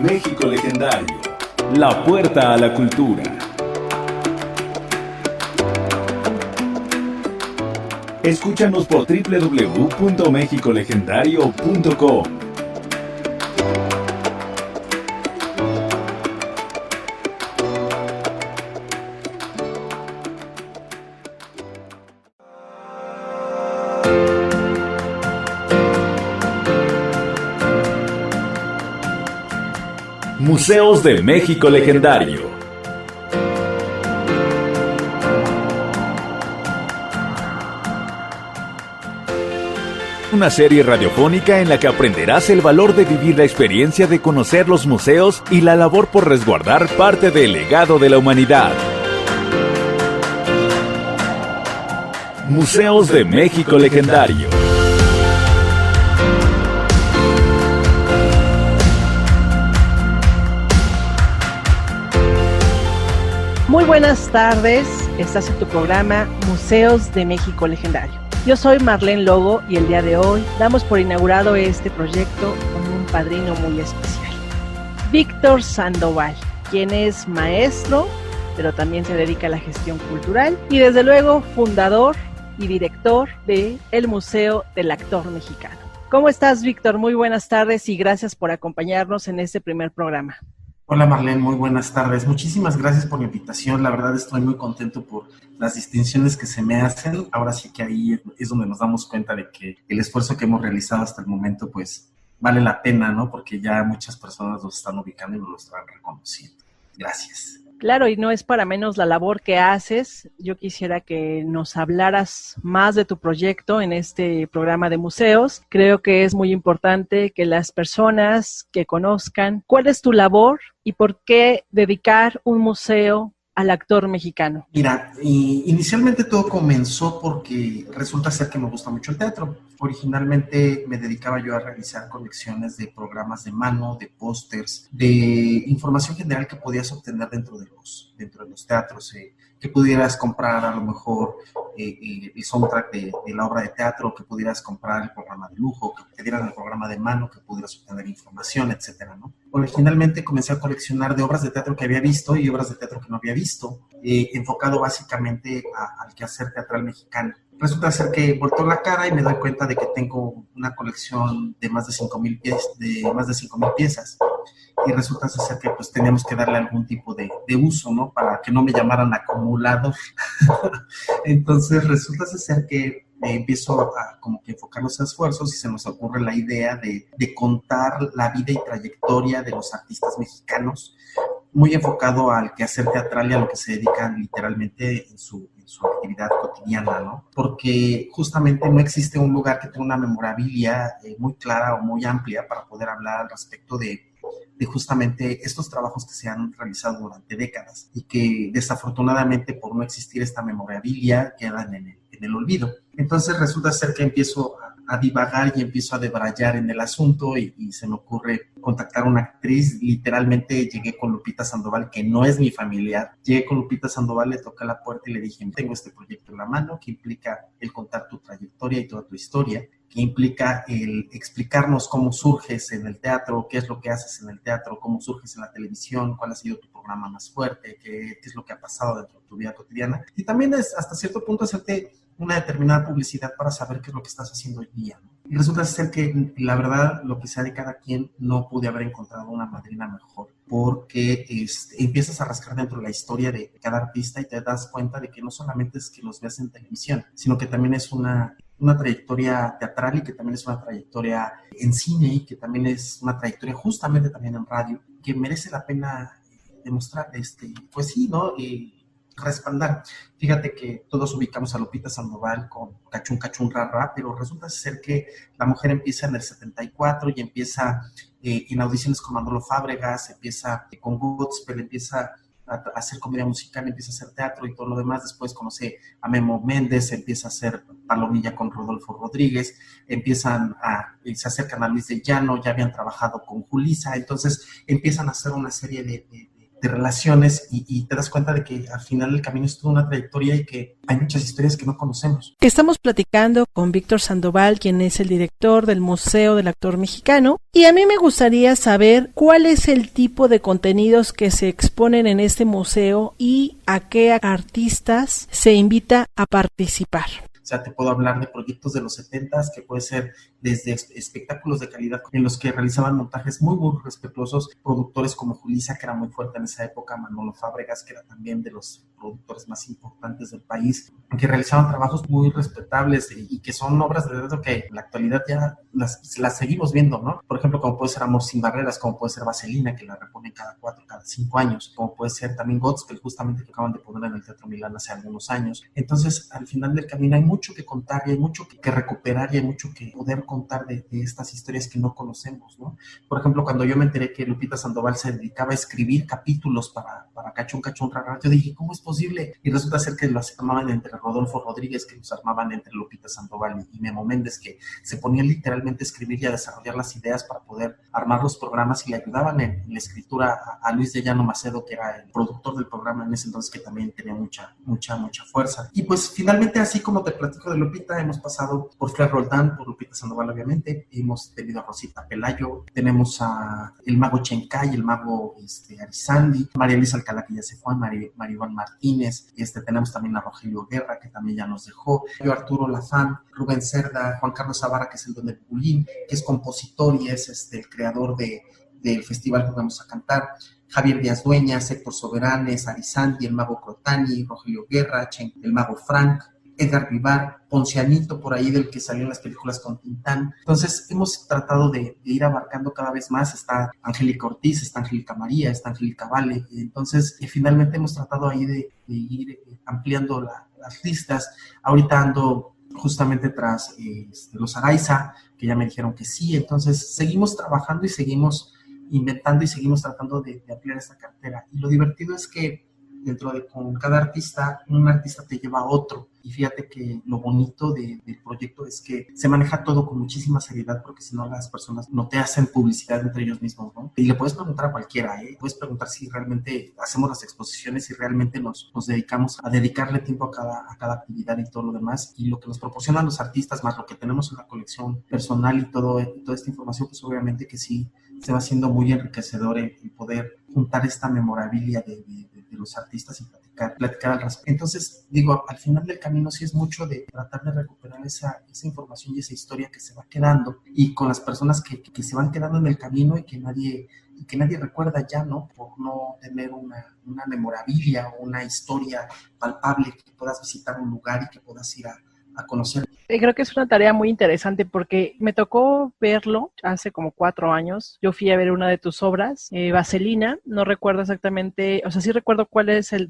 México Legendario, la puerta a la cultura. Escúchanos por www.mexicolegendario.com. Museos de México Legendario. Una serie radiofónica en la que aprenderás el valor de vivir la experiencia de conocer los museos y la labor por resguardar parte del legado de la humanidad. Museos de México Legendario. Muy buenas tardes, estás en tu programa Museos de México Legendario. Yo soy Marlene Logo y el día de hoy damos por inaugurado este proyecto con un padrino muy especial, Víctor Sandoval, quien es maestro, pero también se dedica a la gestión cultural y desde luego fundador y director del Museo del Actor Mexicano. ¿Cómo estás, Víctor? Muy buenas tardes y gracias por acompañarnos en este primer programa. Hola Marlene, muy buenas tardes. Muchísimas gracias por la invitación. La verdad estoy muy contento por las distinciones que se me hacen. Ahora sí que ahí es donde nos damos cuenta de que el esfuerzo que hemos realizado hasta el momento pues vale la pena, ¿no? Porque ya muchas personas nos están ubicando y nos lo están reconociendo. Gracias. Claro, y no es para menos la labor que haces. Yo quisiera que nos hablaras más de tu proyecto en este programa de museos. Creo que es muy importante que las personas que conozcan cuál es tu labor y por qué dedicar un museo al actor mexicano. Mira, inicialmente todo comenzó porque resulta ser que me gusta mucho el teatro. Originalmente me dedicaba yo a realizar colecciones de programas de mano, de pósters, de información general que podías obtener dentro de los teatros, que pudieras comprar a lo mejor el soundtrack de la obra de teatro, que pudieras comprar el programa de lujo, que te dieran el programa de mano, que pudieras obtener información, etcétera, ¿no? Originalmente comencé a coleccionar de obras de teatro que había visto y obras de teatro que no había visto, enfocado básicamente al quehacer teatral mexicano. Resulta ser que volteo la cara y me doy cuenta de que tengo una colección de más de 5,000 piezas. Y resulta ser que pues teníamos que darle algún tipo de uso, ¿no? Para que no me llamaran acumulador. Entonces resulta ser que empiezo a como que enfocar los esfuerzos y se nos ocurre la idea de contar la vida y trayectoria de los artistas mexicanos, muy enfocado al quehacer teatral y a lo que se dedican literalmente en su actividad cotidiana, ¿no? Porque justamente no existe un lugar que tenga una memorabilia muy clara o muy amplia para poder hablar al respecto de justamente estos trabajos que se han realizado durante décadas y que desafortunadamente por no existir esta memorabilia quedan en el olvido. Entonces resulta ser que empiezo a divagar y empiezo a debrayar en el asunto y se me ocurre contactar a una actriz. Literalmente llegué con Lupita Sandoval, que no es mi familiar. Llegué con Lupita Sandoval, le toqué la puerta y le dije, tengo este proyecto en la mano que implica el contar tu trayectoria y toda tu historia, que implica el explicarnos cómo surges en el teatro, qué es lo que haces en el teatro, cómo surges en la televisión, cuál ha sido tu programa más fuerte, qué es lo que ha pasado dentro de tu vida cotidiana. Y también es hasta cierto punto hacerte una determinada publicidad para saber qué es lo que estás haciendo hoy día, ¿no? Y resulta ser que, la verdad, lo que sea de cada quien, no pude haber encontrado una madrina mejor, porque empiezas a rascar dentro de la historia de cada artista y te das cuenta de que no solamente es que los veas en televisión, sino que también es una trayectoria teatral y que también es una trayectoria en cine y que también es una trayectoria justamente también en radio, que merece la pena demostrar, pues sí, ¿no? Respaldar. Fíjate que todos ubicamos a Lupita Sandoval con Cachún Cachún Rara, pero resulta ser que la mujer empieza en el 74 y empieza en audiciones con Manolo Fábregas, empieza con Gospel, empieza a hacer comedia musical, empieza a hacer teatro y todo lo demás. Después conoce a Memo Méndez, empieza a hacer Palomilla con Rodolfo Rodríguez, se acercan a Luis de Llano, ya habían trabajado con Julissa, entonces empiezan a hacer una serie de de relaciones y te das cuenta de que al final el camino es toda una trayectoria y que hay muchas historias que no conocemos. Estamos platicando con Víctor Sandoval, quien es el director del Museo del Actor Mexicano, y a mí me gustaría saber cuál es el tipo de contenidos que se exponen en este museo y a qué artistas se invita a participar. O sea, te puedo hablar de proyectos de los 70s, que puede ser desde espectáculos de calidad en los que realizaban montajes muy, muy respetuosos, productores como Julissa, que era muy fuerte en esa época, Manolo Fábregas, que era también de los productores más importantes del país, que realizaban trabajos muy respetables y que son obras de teatro que en la actualidad ya las seguimos viendo, ¿no? Por ejemplo, como puede ser Amor sin barreras, como puede ser Vaselina, que la reponen cada 4, cada 5 años, como puede ser también Godspell, justamente que acaban de poner en el Teatro Milán hace algunos años. Entonces, al final del camino hay mucho que contar y hay mucho que recuperar y hay mucho que poder contar de estas historias que no conocemos, ¿no? Por ejemplo, cuando yo me enteré que Lupita Sandoval se dedicaba a escribir capítulos para Cachún Cachún Rara, yo dije, ¿cómo es posible? Y resulta ser que los armaban entre Rodolfo Rodríguez, que los armaban entre Lupita Sandoval y Memo Méndez, que se ponían literalmente a escribir y a desarrollar las ideas para poder armar los programas y le ayudaban en la escritura a Luis de Llano Macedo, que era el productor del programa en ese entonces, que también tenía mucha fuerza. Y pues finalmente, así como te platico de Lupita, hemos pasado por Flair Roldán, por Lupita Sandoval, obviamente, hemos tenido a Rosita Pelayo, tenemos a el mago Chencay, el mago Arizandi, María Luisa Alcalá, que ya se fue, Maribán Martínez, tenemos también a Rogelio Guerra, que también ya nos dejó, yo Arturo Lafán, Rubén Cerda, Juan Carlos Zavara, que es el don del Bulín, que es compositor y es el creador del festival que vamos a cantar, Javier Díaz Dueñas, Héctor Soberanes, Arizandi, el mago Crotani, Rogelio Guerra, el mago Frank, Edgar Vivar, Poncianito, por ahí del que salió en las películas con Tintán. Entonces hemos tratado de ir abarcando cada vez más. Está Angélica Ortiz, está Angélica María, está Angélica Vale. Entonces finalmente hemos tratado ahí de ir ampliando las listas. Ahorita ando justamente tras los Araiza, que ya me dijeron que sí. Entonces seguimos trabajando y seguimos inventando y seguimos tratando de ampliar esta cartera. Y lo divertido es que con cada artista, un artista te lleva a otro. Y fíjate que lo bonito del proyecto es que se maneja todo con muchísima seriedad, porque si no las personas no te hacen publicidad entre ellos mismos, ¿no? Y le puedes preguntar a cualquiera, puedes preguntar si realmente hacemos las exposiciones, si realmente nos dedicamos a dedicarle tiempo a cada actividad y todo lo demás. Y lo que nos proporcionan los artistas, más lo que tenemos en la colección personal y toda esta información, pues obviamente que sí se va haciendo muy enriquecedor el poder juntar esta memorabilia de los artistas y platicar al respecto. Entonces, digo, al final del camino sí es mucho de tratar de recuperar esa información y esa historia que se va quedando, y con las personas que se van quedando en el camino y que nadie recuerda ya, ¿no? Por no tener una memorabilia o una historia palpable que puedas visitar un lugar y que puedas ir a conocer. Creo que es una tarea muy interesante porque me tocó verlo hace como 4 años. Yo fui a ver una de tus obras, Vaselina. No recuerdo exactamente, o sea, sí recuerdo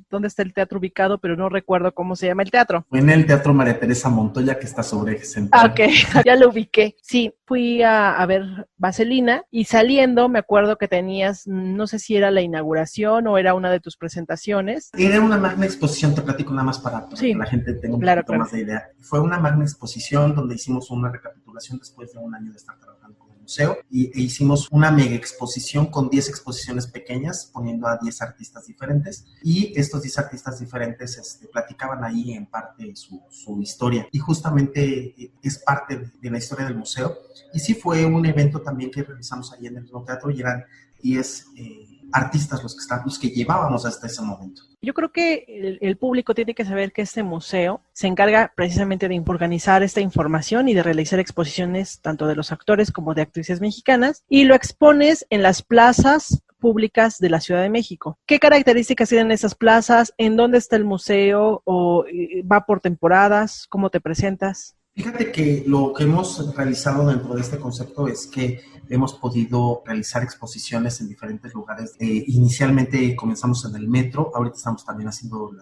dónde está el teatro ubicado, pero no recuerdo cómo se llama el teatro. Fue en el Teatro María Teresa Montoya, que está sobre Eje Central. Ok, ya lo ubiqué. Sí, fui a ver Vaselina y saliendo me acuerdo que tenías, no sé si era la inauguración o era una de tus presentaciones. Era una magna exposición, te platico nada más para sí, que la gente tenga un poquito más de idea. Fue una magna exposición donde hicimos una recapitulación después de un año de estar trabajando con el museo e hicimos una mega exposición con 10 exposiciones pequeñas, poniendo a 10 artistas diferentes, y estos 10 artistas diferentes platicaban ahí en parte su historia, y justamente es parte de la historia del museo. Y sí fue un evento también que realizamos ahí en el mismo teatro, y eran 10 artistas los que llevábamos hasta ese momento. Yo creo que el público tiene que saber que este museo se encarga precisamente de organizar esta información y de realizar exposiciones tanto de los actores como de actrices mexicanas, y lo expones en las plazas públicas de la Ciudad de México. ¿Qué características tienen esas plazas? ¿En dónde está el museo? ¿O va por temporadas? ¿Cómo te presentas? Fíjate que lo que hemos realizado dentro de este concepto es que hemos podido realizar exposiciones en diferentes lugares. Inicialmente comenzamos en el metro, ahorita estamos también haciendo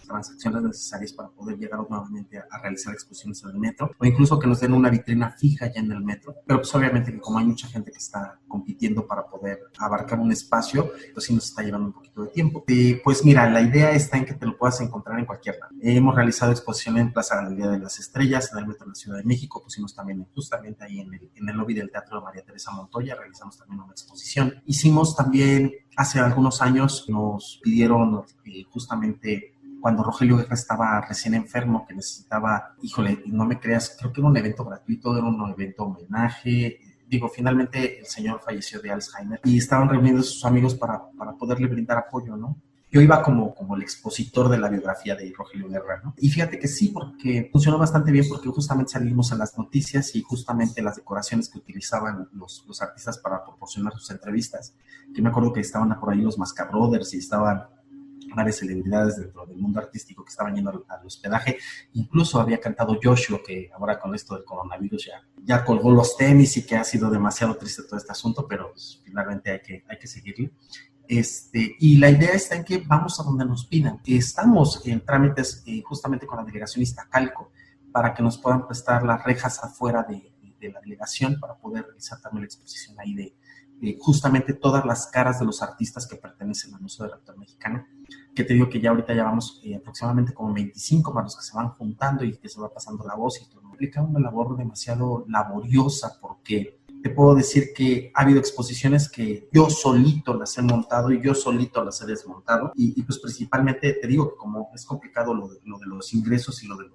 transacciones necesarias para poder llegar nuevamente a realizar exposiciones en el metro, o incluso que nos den una vitrina fija ya en el metro. Pero pues obviamente que como hay mucha gente que está compitiendo para poder abarcar un espacio, pues sí nos está llevando un poquito de tiempo. Pues mira, la idea está en que te lo puedas encontrar en cualquier lado. Hemos realizado exposiciones en Plaza Galería de las Estrellas, en el metro de la Ciudad de México, pusimos también justamente ahí en el lobby del Teatro de María Teresa Montoya, realizamos también una exposición. Hicimos también, hace algunos años, nos pidieron justamente cuando Rogelio Guerra estaba recién enfermo, que necesitaba, híjole, no me creas, creo que era un evento gratuito, era un evento homenaje. Digo, finalmente el señor falleció de Alzheimer y estaban reuniendo a sus amigos para poderle brindar apoyo, ¿no? Yo iba como el expositor de la biografía de Rogelio Guerra, ¿no? Y fíjate que sí, porque funcionó bastante bien, porque justamente salimos en las noticias y justamente las decoraciones que utilizaban los artistas para proporcionar sus entrevistas, que me acuerdo que estaban por ahí los Mascabrothers y estaban varias celebridades dentro del mundo artístico que estaban yendo al hospedaje. Incluso había cantado Joshua, que ahora con esto del coronavirus ya colgó los tenis y que ha sido demasiado triste todo este asunto, pero pues, finalmente hay que seguirle. Y la idea está en que vamos a donde nos pidan. Estamos en trámites justamente con la delegación Iztacalco para que nos puedan prestar las rejas afuera de la delegación para poder realizar también la exposición ahí de justamente todas las caras de los artistas que pertenecen al Museo del Actor Mexicano, que te digo que ya ahorita ya vamos aproximadamente como 25 para los que se van juntando y que se va pasando la voz y todo. Implica una labor demasiado laboriosa porque te puedo decir que ha habido exposiciones que yo solito las he montado y yo solito las he desmontado y pues principalmente te digo que como es complicado lo de los ingresos y lo de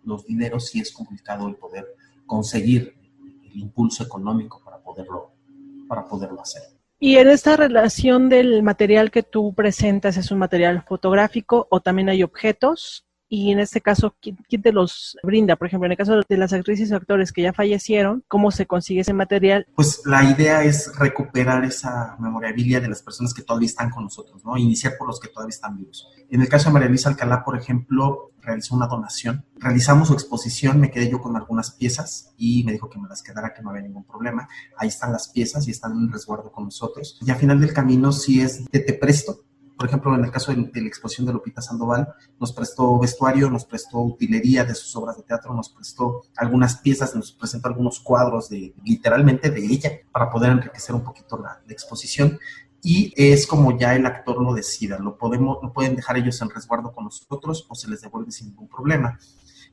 los dineros, sí es complicado el poder conseguir el impulso económico para poderlo hacer. Y en esta relación del material que tú presentas, ¿es un material fotográfico o también hay objetos? Y en este caso, ¿quién te los brinda? Por ejemplo, en el caso de las actrices y actores que ya fallecieron, ¿cómo se consigue ese material? Pues la idea es recuperar esa memorabilia de las personas que todavía están con nosotros, ¿no? Iniciar por los que todavía están vivos. En el caso de María Luisa Alcalá, por ejemplo, realizó una donación. Realizamos su exposición, me quedé yo con algunas piezas y me dijo que me las quedara, que no había ningún problema. Ahí están las piezas y están en resguardo con nosotros. Y al final del camino, si es de te presto. Por ejemplo, en el caso de la exposición de Lupita Sandoval, nos prestó vestuario, nos prestó utilería de sus obras de teatro, nos prestó algunas piezas, nos presentó algunos cuadros literalmente de ella para poder enriquecer un poquito la exposición. Y es como ya el actor lo decida, lo pueden dejar ellos en resguardo con nosotros o se les devuelve sin ningún problema.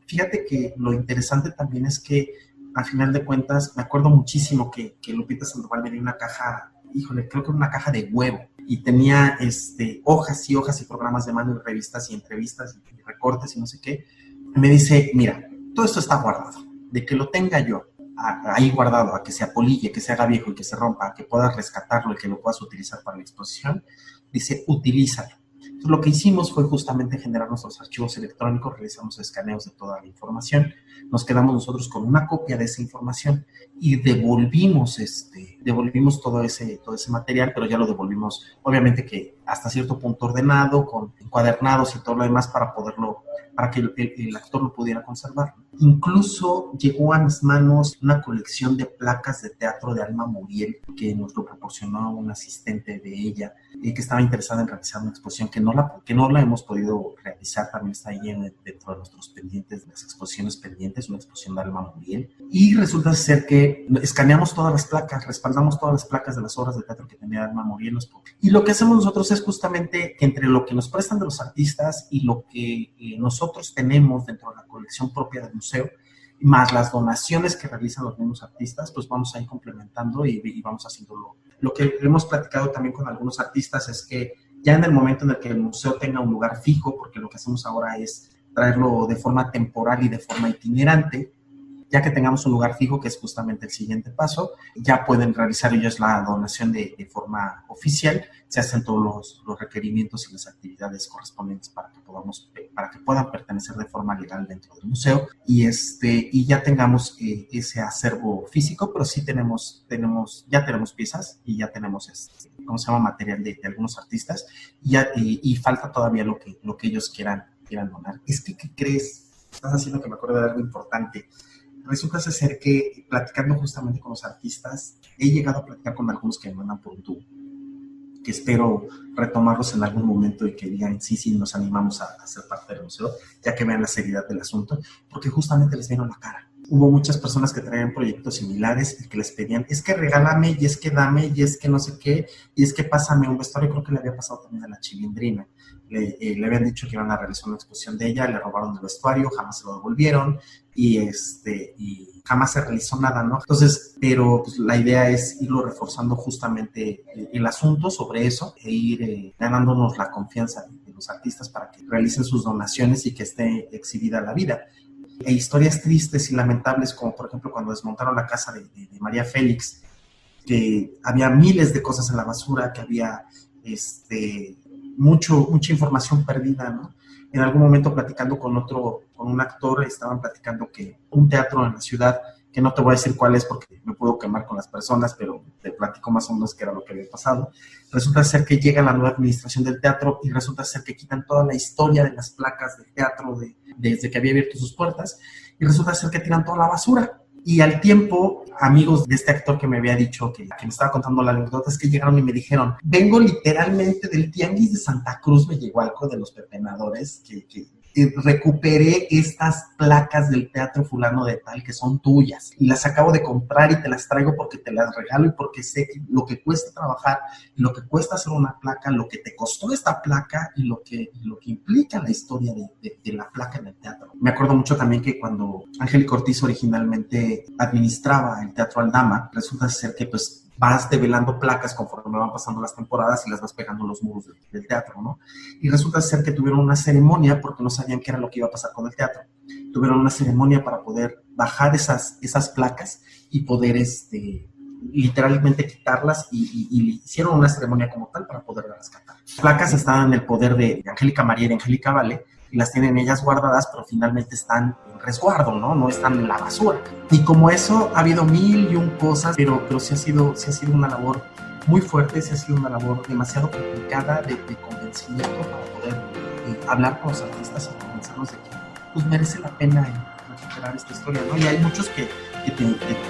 Fíjate que lo interesante también es que, a final de cuentas, me acuerdo muchísimo que Lupita Sandoval me dio una caja, híjole, creo que era una caja de huevo, y tenía hojas y hojas y programas de mano y revistas y entrevistas y recortes y no sé qué. Me dice, mira, todo esto está guardado, de que lo tenga yo ahí guardado, a que se apolille, que se haga viejo y que se rompa, a que puedas rescatarlo y que lo puedas utilizar para la exposición, dice, utilízalo. Entonces, lo que hicimos fue justamente generar nuestros archivos electrónicos, realizamos escaneos de toda la información, nos quedamos nosotros con una copia de esa información y devolvimos todo ese material, pero ya lo devolvimos, obviamente que hasta cierto punto ordenado, con encuadernados y todo lo demás para que el actor lo pudiera conservar. Incluso llegó a mis manos una colección de placas de teatro de Alma Muriel que nos lo proporcionó un asistente de ella que estaba interesada en realizar una exposición que no la hemos podido realizar. También está ahí dentro de nuestros pendientes, de las exposiciones pendientes, una exposición de Alma Muriel. Y resulta ser que escaneamos todas las placas, respaldamos todas las placas de las obras de teatro que tenía Alma Muriel. Y lo que hacemos nosotros es justamente que entre lo que nos prestan de los artistas y lo que nosotros tenemos dentro de la colección propia del museo, más las donaciones que realizan los mismos artistas, pues vamos a ir complementando y vamos haciéndolo. Lo que hemos platicado también con algunos artistas es que ya en el momento en el que el museo tenga un lugar fijo, porque lo que hacemos ahora es traerlo de forma temporal y de forma itinerante, ya que tengamos un lugar fijo, que es justamente el siguiente paso, ya pueden realizar ellos la donación de forma oficial, se hacen todos los requerimientos y las actividades correspondientes para que puedan pertenecer de forma legal dentro del museo y ya tengamos ese acervo físico, pero sí ya tenemos piezas y ya tenemos material de algunos artistas y falta todavía lo que ellos quieran donar. Es que, ¿qué crees? Estás haciendo que me acuerde de algo importante. Resulta ser que platicando justamente con los artistas, he llegado a platicar con algunos que me mandan por un tubo. que espero retomarlos en algún momento y que digan sí, nos animamos a ser parte del museo, ya que vean la seriedad del asunto, porque justamente les vieron la cara. Hubo muchas personas que traían proyectos similares y que les pedían, es que regálame, y es que dame, y es que no sé qué, y es que pásame un vestuario. Creo que le había pasado también a la Chilindrina. Le habían dicho que iban a realizar una exposición de ella, le robaron el vestuario, jamás se lo devolvieron, y jamás se realizó nada, ¿no? Entonces, pero pues, la idea es irlo reforzando justamente el asunto sobre eso e ir ganándonos la confianza de los artistas para que realicen sus donaciones y que esté exhibida la vida. E historias tristes y lamentables, como por ejemplo cuando desmontaron la casa de María Félix, que había miles de cosas en la basura, que había mucha información perdida, ¿no? En algún momento platicando con un actor, estaban platicando que un teatro en la ciudad, que no te voy a decir cuál es porque me puedo quemar con las personas, pero te platico más o menos qué era lo que había pasado. Resulta ser que llega la nueva administración del teatro y resulta ser que quitan toda la historia de las placas del teatro desde que había abierto sus puertas, y resulta ser que tiran toda la basura. Y al tiempo, amigos de este actor que me había dicho, que me estaba contando la anécdota, es que llegaron y me dijeron, vengo literalmente del Tianguis de Santa Cruz, me llegó algo de los pepenadores, que recuperé estas placas del teatro fulano de tal que son tuyas y las acabo de comprar y te las traigo porque te las regalo y porque sé que lo que cuesta trabajar, lo que cuesta hacer una placa, lo que te costó esta placa y lo que implica la historia de la placa en el teatro. Me acuerdo mucho también que cuando Angélica Ortiz originalmente administraba el Teatro Aldama, resulta ser que pues vas develando placas conforme van pasando las temporadas y las vas pegando en los muros del teatro, ¿no? Y resulta ser que tuvieron una ceremonia porque no sabían qué era lo que iba a pasar con el teatro. Tuvieron una ceremonia para poder bajar esas placas y poder literalmente quitarlas y hicieron una ceremonia como tal para poderlas rescatar. Las placas están en el poder de Angélica María y de Angélica Vale, y las tienen ellas guardadas, pero finalmente están en resguardo, ¿no? No están en la basura. Y como eso, ha habido mil y un cosas, pero sí ha sido una labor muy fuerte, sí ha sido una labor demasiado complicada de convencimiento para poder hablar con los artistas y convencerlos de que pues, merece la pena recuperar esta historia, ¿no? Y hay muchos que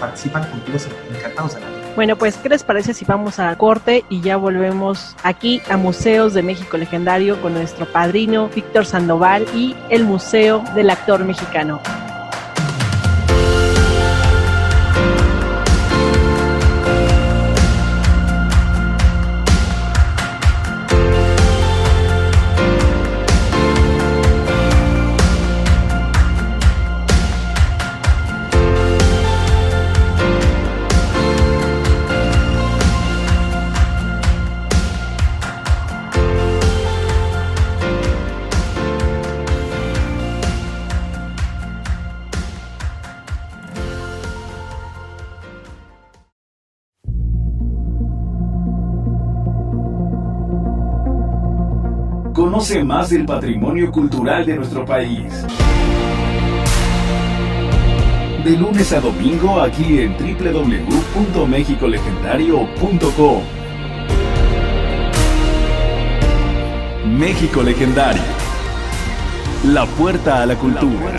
participan contigo, encantados de la vida. Bueno, pues, ¿qué les parece si vamos a corte y ya volvemos aquí a Museos de México Legendario con nuestro padrino Víctor Sandoval y el Museo del Actor Mexicano? Conoce más del patrimonio cultural de nuestro país. De lunes a domingo aquí en www.mexicolegendario.com. México Legendario. La puerta a la cultura.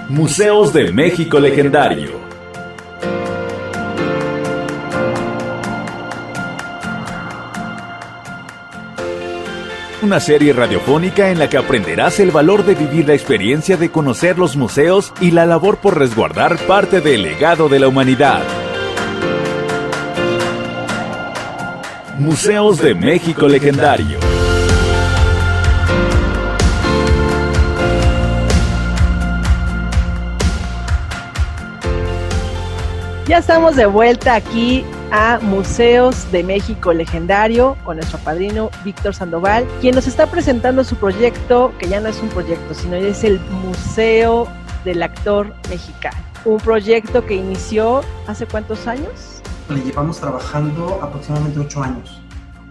Museos de México Legendario. Una serie radiofónica en la que aprenderás el valor de vivir la experiencia de conocer los museos y la labor por resguardar parte del legado de la humanidad. Museos de México Legendario. Ya estamos de vuelta aquí a Museos de México Legendario con nuestro padrino Víctor Sandoval, quien nos está presentando su proyecto, que ya no es un proyecto, sino es el Museo del Actor Mexicano. Un proyecto que inició ¿hace cuántos años? Le llevamos trabajando aproximadamente 8 años.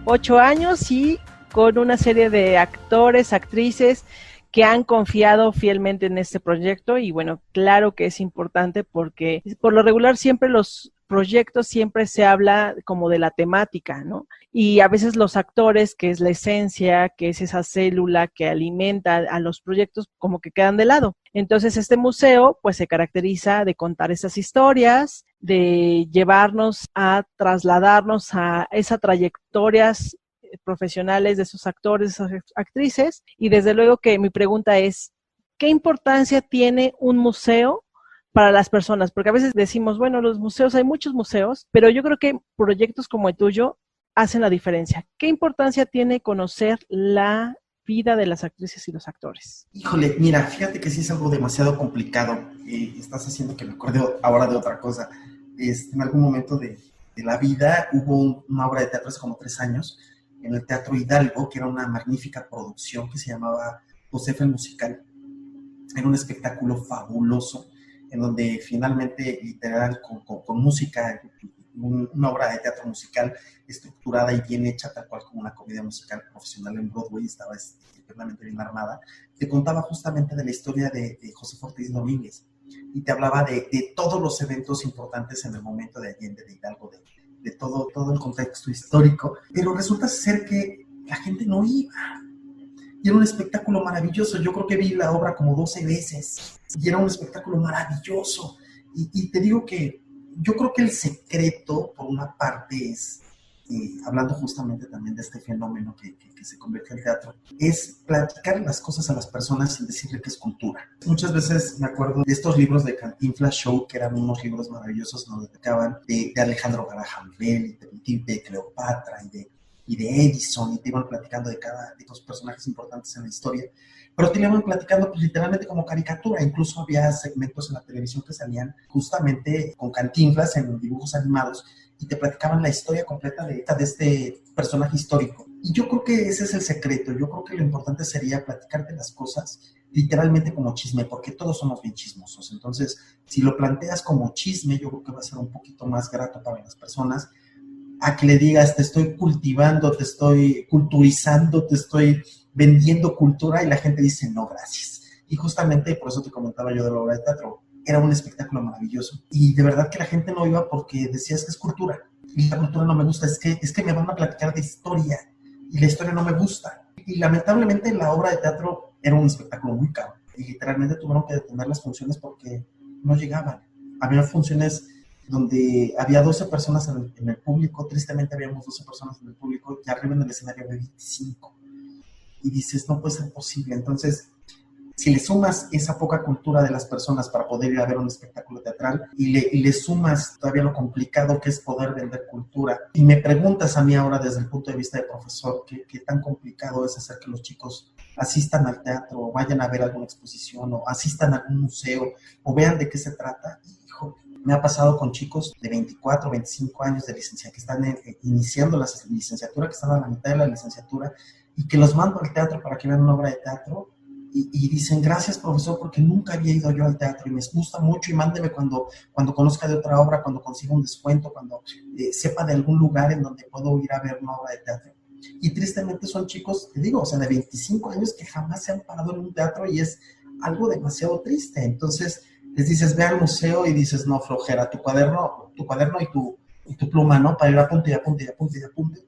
8 años y con una serie de actores, actrices que han confiado fielmente en este proyecto y bueno, claro que es importante porque por lo regular siempre los proyectos siempre se habla como de la temática, ¿no? y a veces los actores, que es la esencia, que es esa célula que alimenta a los proyectos, como que quedan de lado. Entonces este museo pues se caracteriza de contar esas historias, de llevarnos a trasladarnos a esas trayectorias profesionales de esos actores, esas actrices, y desde luego que mi pregunta es, ¿qué importancia tiene un museo para las personas? Porque a veces decimos, bueno, los museos, hay muchos museos, pero yo creo que proyectos como el tuyo hacen la diferencia. ¿Qué importancia tiene conocer la vida de las actrices y los actores? Híjole, mira, fíjate que sí es algo demasiado complicado. Estás haciendo que me acuerde ahora de otra cosa. En algún momento de la vida hubo una obra de teatro hace como 3 años en el Teatro Hidalgo, que era una magnífica producción que se llamaba Josefa el Musical. Era un espectáculo fabuloso, en donde finalmente, literal, con música, una obra de teatro musical estructurada y bien hecha, tal cual como una comedia musical profesional en Broadway, estaba estupendamente bien armada, te contaba justamente de la historia de José Ortiz Domínguez, y te hablaba de todos los eventos importantes en el momento de Allende, de Hidalgo, de todo el contexto histórico, pero resulta ser que la gente no iba. Y era un espectáculo maravilloso. Yo creo que vi la obra como 12 veces. Y era un espectáculo maravilloso. Y te digo que yo creo que el secreto, por una parte, es, hablando justamente también de este fenómeno que se convierte en teatro, es platicar las cosas a las personas sin decirle que es cultura. Muchas veces me acuerdo de estos libros de Cantinflas Show, que eran unos libros maravillosos donde explicaban de Alejandro Graham Bell, de Cleopatra y de Edison, y te iban platicando de los personajes importantes en la historia, pero te iban platicando pues, literalmente como caricatura. Incluso había segmentos en la televisión que salían justamente con Cantinflas en dibujos animados y te platicaban la historia completa de este personaje histórico. Y yo creo que ese es el secreto. Yo creo que lo importante sería platicarte las cosas literalmente como chisme, porque todos somos bien chismosos. Entonces, si lo planteas como chisme, yo creo que va a ser un poquito más grato para las personas a que le digas, te estoy cultivando, te estoy culturizando, te estoy vendiendo cultura, y la gente dice, no, gracias. Y justamente por eso te comentaba yo de la obra de teatro. Era un espectáculo maravilloso. Y de verdad que la gente no iba porque decías que es cultura. Y la cultura no me gusta, es que me van a platicar de historia. Y la historia no me gusta. Y lamentablemente la obra de teatro era un espectáculo muy caro. Y literalmente tuvieron que detener las funciones porque no llegaban. Había funciones donde había 12 personas en el público, tristemente habíamos 12 personas en el público, y arriba en el escenario había 25. Y dices, no puede ser posible. Entonces, si le sumas esa poca cultura de las personas para poder ir a ver un espectáculo teatral, y le sumas todavía lo complicado que es poder vender cultura, y me preguntas a mí ahora desde el punto de vista de profesor, ¿qué tan complicado es hacer que los chicos asistan al teatro, o vayan a ver alguna exposición, o asistan a algún museo, o vean de qué se trata? Hijo, me ha pasado con chicos de 24, 25 años de licenciatura, que están iniciando la licenciatura, que están a la mitad de la licenciatura, y que los mando al teatro para que vean una obra de teatro, y dicen, gracias profesor, porque nunca había ido yo al teatro, y me gusta mucho, y mándeme cuando conozca de otra obra, cuando consiga un descuento, cuando sepa de algún lugar en donde puedo ir a ver una obra de teatro. Y tristemente son chicos, te digo, o sea, de 25 años que jamás se han parado en un teatro, y es algo demasiado triste. Entonces les dices, ve al museo, y dices, no, flojera, tu cuaderno y tu pluma, ¿no? Para ir apunte y apunte y apunte y apunte.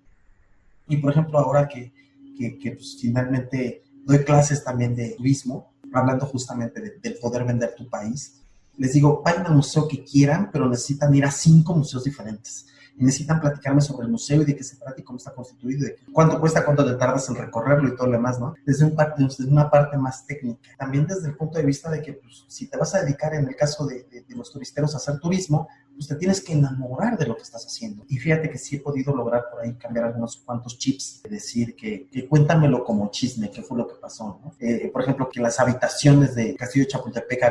Y por ejemplo, ahora que pues, finalmente doy clases también de turismo, hablando justamente del poder vender tu país, les digo, vayan al museo que quieran, pero necesitan ir a 5 museos diferentes. Y necesitan platicarme sobre el museo y de qué se trata y cómo está constituido, de cuánto cuesta, cuánto te tardas en recorrerlo y todo lo demás, ¿no? Desde una parte más técnica. También desde el punto de vista de que, pues, si te vas a dedicar, en el caso de los turisteros, a hacer turismo, pues te tienes que enamorar de lo que estás haciendo. Y fíjate que sí he podido lograr por ahí cambiar algunos cuantos chips, de decir que cuéntamelo como chisme, qué fue lo que pasó, ¿no? Por ejemplo, que en las habitaciones de Castillo de Chapultepec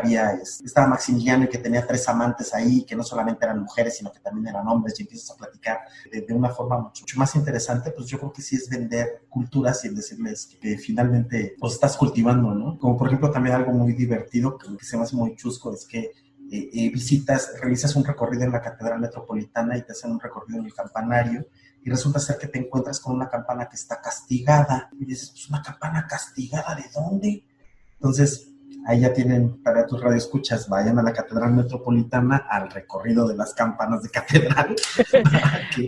estaba Maximiliano, y que tenía 3 amantes ahí, que no solamente eran mujeres, sino que también eran hombres, y empiezas a platicar de una forma mucho más interesante. Pues yo creo que sí es vender culturas y el decirles que finalmente pues estás cultivando, ¿no? Como por ejemplo también algo muy divertido, que se me hace muy chusco, es que realizas un recorrido en la Catedral Metropolitana y te hacen un recorrido en el campanario, y resulta ser que te encuentras con una campana que está castigada, y dices, pues, ¿una campana castigada de dónde? Entonces Ahí ya tienen para tus radioescuchas, vayan a la Catedral Metropolitana al recorrido de las campanas de catedral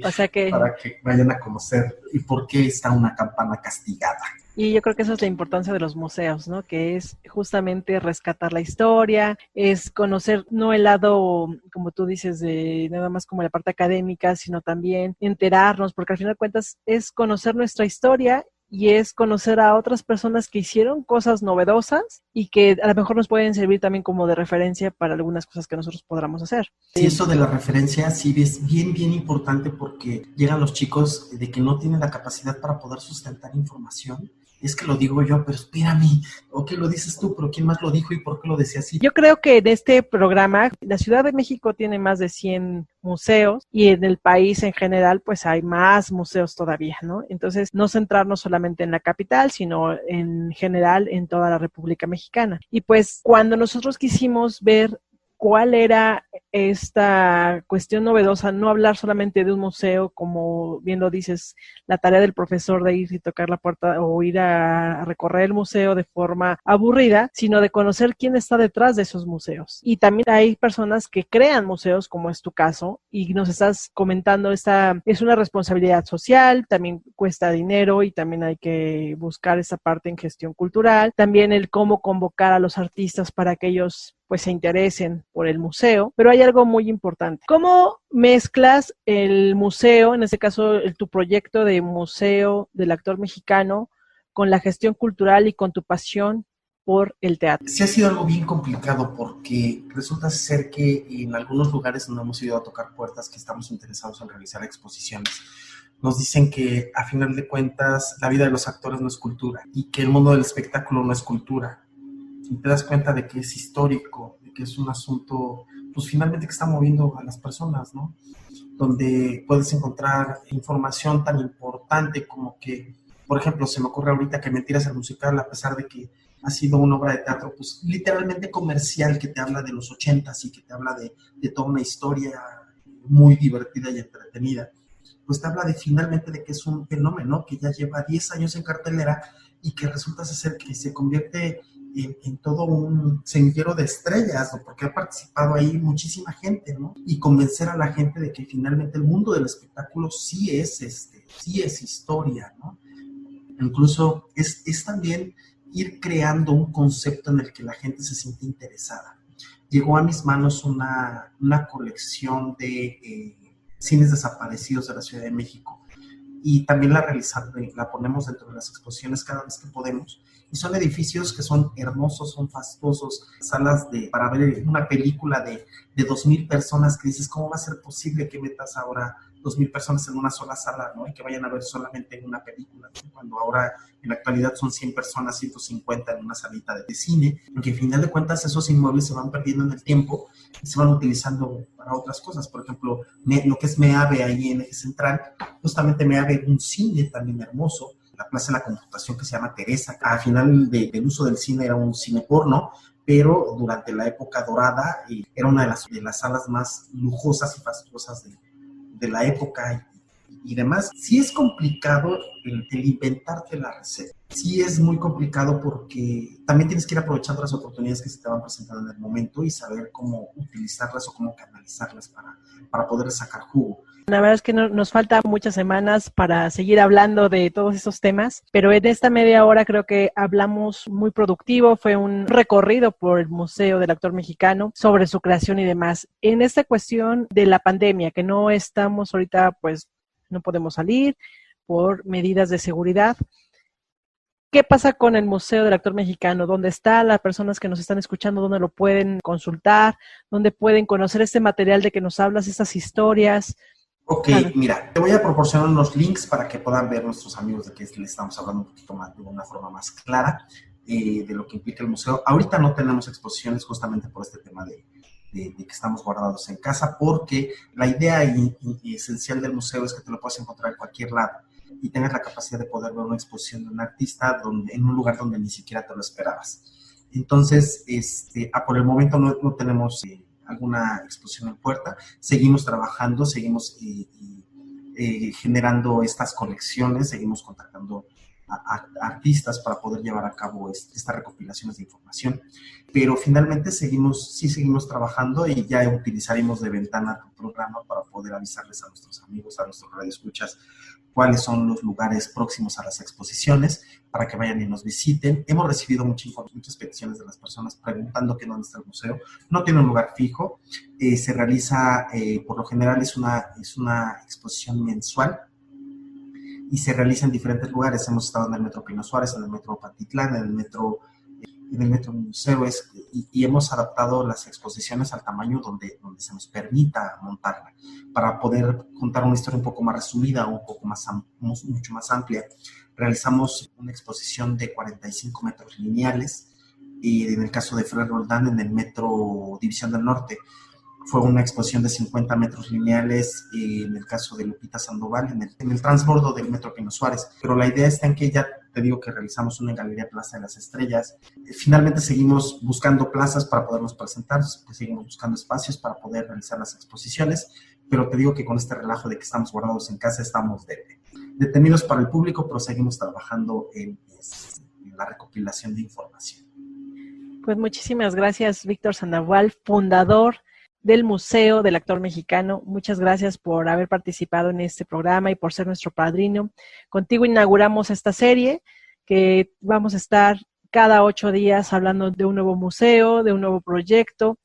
O sea que, para que vayan a conocer y por qué está una campana castigada. y yo creo que esa es la importancia de los museos, ¿no? Que es justamente rescatar la historia, es conocer no el lado, como tú dices, de nada más como la parte académica, sino también enterarnos, porque al final de cuentas es conocer nuestra historia y es conocer a otras personas que hicieron cosas novedosas y que a lo mejor nos pueden servir también como de referencia para algunas cosas que nosotros podamos hacer. Sí, eso de la referencia sí es bien, bien importante porque llegan los chicos de que no tienen la capacidad para poder sustentar información. Es que lo digo yo, pero espérame, ok, lo dices tú, pero ¿quién más lo dijo y por qué lo decía así? Yo creo que en este programa, la Ciudad de México tiene más de 100 museos y en el país en general pues hay más museos todavía, ¿no? Entonces, no centrarnos solamente en la capital, sino en general en toda la República Mexicana. Y pues cuando nosotros quisimos ver cuál era esta cuestión novedosa, no hablar solamente de un museo, como bien lo dices, la tarea del profesor de ir y tocar la puerta o ir a recorrer el museo de forma aburrida, sino de conocer quién está detrás de esos museos. Y también hay personas que crean museos, como es tu caso, y nos estás comentando, esta es una responsabilidad social, también cuesta dinero y también hay que buscar esa parte en gestión cultural, también el cómo convocar a los artistas para que ellos pues se interesen por el museo, pero hay algo muy importante. ¿Cómo mezclas el museo, en este caso tu proyecto de museo del actor mexicano, con la gestión cultural y con tu pasión por el teatro? Sí ha sido algo bien complicado porque resulta ser que en algunos lugares donde hemos ido a tocar puertas que estamos interesados en realizar exposiciones, nos dicen que a final de cuentas la vida de los actores no es cultura y que el mundo del espectáculo no es cultura. Y te das cuenta de que es histórico, de que es un asunto, pues finalmente que está moviendo a las personas, ¿no? Donde puedes encontrar información tan importante como que, por ejemplo, se me ocurre ahorita que Mentiras el musical, a pesar de que ha sido una obra de teatro, pues literalmente comercial, que te habla de los 80s y que te habla de toda una historia muy divertida y entretenida, pues te habla de finalmente de que es un fenómeno que ya lleva 10 años en cartelera y que resulta ser que se convierte en todo un semillero de estrellas, ¿no? Porque ha participado ahí muchísima gente, ¿no? Y convencer a la gente de que finalmente el mundo del espectáculo sí es historia, ¿no? Incluso es también ir creando un concepto en el que la gente se siente interesada. Llegó a mis manos una colección de cines desaparecidos de la Ciudad de México y también la ponemos dentro de las exposiciones cada vez que podemos. Y son edificios que son hermosos, son fastuosos, salas para ver una película de 2,000 personas que dices, ¿cómo va a ser posible que metas ahora 2,000 personas en una sola sala, ¿no? Y que vayan a ver solamente una película, ¿no? Cuando ahora en la actualidad son 100 personas, 150 en una salita de cine, porque al final de cuentas esos inmuebles se van perdiendo en el tiempo y se van utilizando para otras cosas. Por ejemplo, lo que es MEAVE ahí en Eje Central, justamente MEAVE, un cine también hermoso, la Plaza de la Computación que se llama Teresa. Al final del uso del cine era un cine porno, pero durante la época dorada era una de las salas más lujosas y fastuosas de la época y demás. Sí es complicado el inventarte la receta. Sí es muy complicado porque también tienes que ir aprovechando las oportunidades que se te van presentando en el momento y saber cómo utilizarlas o cómo canalizarlas para poder sacar jugo. La verdad es que nos faltan muchas semanas para seguir hablando de todos estos temas, pero en esta media hora creo que hablamos muy productivo, fue un recorrido por el Museo del Actor Mexicano sobre su creación y demás. En esta cuestión de la pandemia, que no estamos ahorita, pues no podemos salir por medidas de seguridad, ¿qué pasa con el Museo del Actor Mexicano? ¿Dónde está? Las personas que nos están escuchando, ¿dónde lo pueden consultar? ¿Dónde pueden conocer este material de que nos hablas, estas historias? Ok, mira, te voy a proporcionar unos links para que puedan ver nuestros amigos de que les estamos hablando un poquito más, de una forma más clara de lo que implica el museo. Ahorita no tenemos exposiciones justamente por este tema de que estamos guardados en casa, porque la idea y esencial del museo es que te lo puedas encontrar en cualquier lado y tengas la capacidad de poder ver una exposición de un artista en un lugar donde ni siquiera te lo esperabas. Entonces, por el momento no tenemos alguna exposición en puerta, seguimos trabajando, seguimos generando estas colecciones, seguimos contactando artistas para poder llevar a cabo estas recopilaciones de información. Pero finalmente seguimos trabajando y ya utilizaremos de ventana tu programa para poder avisarles a nuestros amigos, a nuestros radioescuchas, cuáles son los lugares próximos a las exposiciones para que vayan y nos visiten. Hemos recibido muchas peticiones de las personas preguntando que dónde está el museo. No tiene un lugar fijo, se realiza, por lo general es una exposición mensual y se realiza en diferentes lugares. Hemos estado en el Metro Pino Suárez, en el Metro Patitlán, en el Metro Museo, y hemos adaptado las exposiciones al tamaño donde se nos permita montarla, para poder contar una historia un poco más resumida, mucho más amplia. Realizamos una exposición de 45 metros lineales, y en el caso de Fred Roldán, en el Metro División del Norte, fue una exposición de 50 metros lineales, en el caso de Lupita Sandoval, en el transbordo del Metro Pino Suárez. Pero la idea está en que ya te digo que realizamos una en Galería Plaza de las Estrellas. Finalmente seguimos buscando plazas para podernos presentar, pues seguimos buscando espacios para poder realizar las exposiciones, pero te digo que con este relajo de que estamos guardados en casa, estamos detenidos para el público, pero seguimos trabajando en la recopilación de información. Pues muchísimas gracias, Víctor Sandoval, fundador del Museo del Actor Mexicano. Muchas gracias por haber participado en este programa y por ser nuestro padrino. Contigo inauguramos esta serie que vamos a estar cada 8 días hablando de un nuevo museo, de un nuevo proyecto,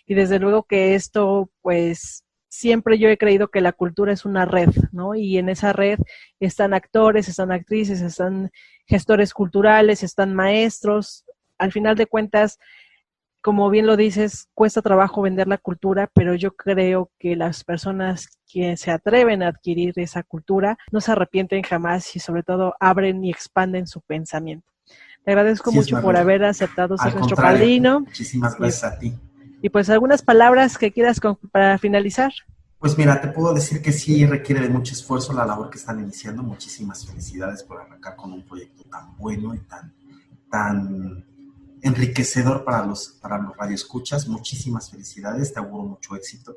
y desde luego que esto, pues, siempre yo he creído que la cultura es una red, ¿no? Y en esa red están actores, están actrices, están gestores culturales, están maestros. Al final de cuentas, como bien lo dices, cuesta trabajo vender la cultura, pero yo creo que las personas que se atreven a adquirir esa cultura no se arrepienten jamás y sobre todo abren y expanden su pensamiento. Te agradezco mucho por haber aceptado ser nuestro padrino. Muchísimas gracias a ti. Y pues algunas palabras que quieras para finalizar. Pues mira, te puedo decir que sí requiere de mucho esfuerzo la labor que están iniciando. Muchísimas felicidades por arrancar con un proyecto tan bueno y tan enriquecedor para los radioescuchas. Muchísimas felicidades, te auguro mucho éxito.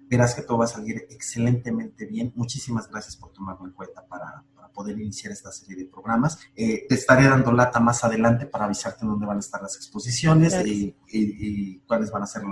Verás que todo va a salir excelentemente bien. Muchísimas gracias por tomarme en cuenta para poder iniciar esta serie de programas. Te estaré dando lata más adelante para avisarte dónde van a estar las exposiciones y cuáles van a ser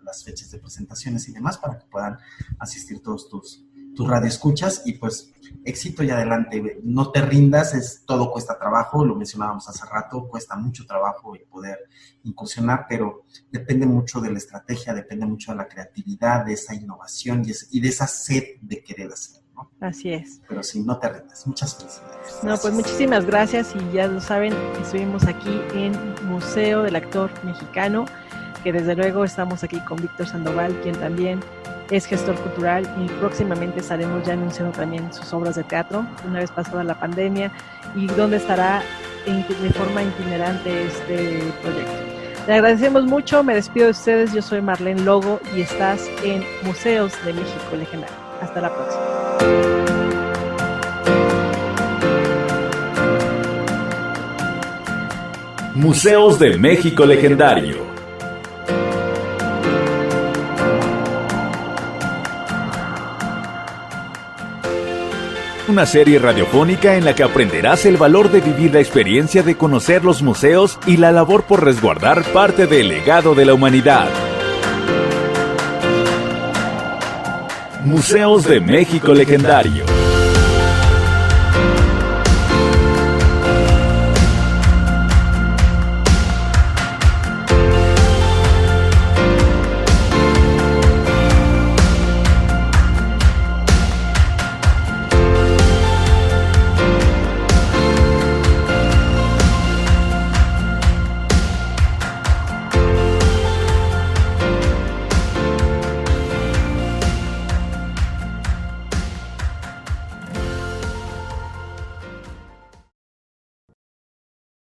las fechas de presentaciones y demás, para que puedan asistir todos tus radioescuchas. Y pues éxito y adelante, no te rindas, todo cuesta trabajo, lo mencionábamos hace rato, cuesta mucho trabajo el poder incursionar, pero depende mucho de la estrategia, depende mucho de la creatividad, de esa innovación y de esa sed de querer hacer, ¿no? Así es. Pero sí, no te rindas. Muchas felicidades. Gracias. No, pues muchísimas gracias, y ya lo saben, estuvimos aquí en Museo del Actor Mexicano, que desde luego estamos aquí con Víctor Sandoval, quien también es gestor cultural, y próximamente estaremos ya anunciando también sus obras de teatro, una vez pasada la pandemia, y dónde estará de forma itinerante este proyecto. Le agradecemos mucho, me despido de ustedes, yo soy Marlene Logo y estás en Museos de México Legendario. Hasta la próxima. Museos de México Legendario. Una serie radiofónica en la que aprenderás el valor de vivir la experiencia de conocer los museos y la labor por resguardar parte del legado de la humanidad. Museos de México Legendario.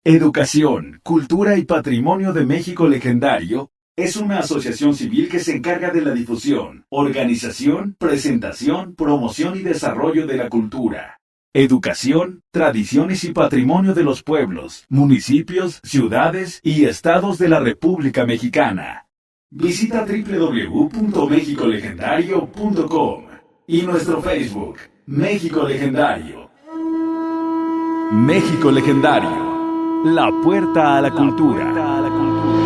Educación, Cultura y Patrimonio de México Legendario es una asociación civil que se encarga de la difusión, organización, presentación, promoción y desarrollo de la cultura, educación, tradiciones y patrimonio de los pueblos, municipios, ciudades y estados de la República Mexicana. Visita www.mexicolegendario.com y nuestro Facebook, México Legendario. México Legendario. La puerta a la cultura.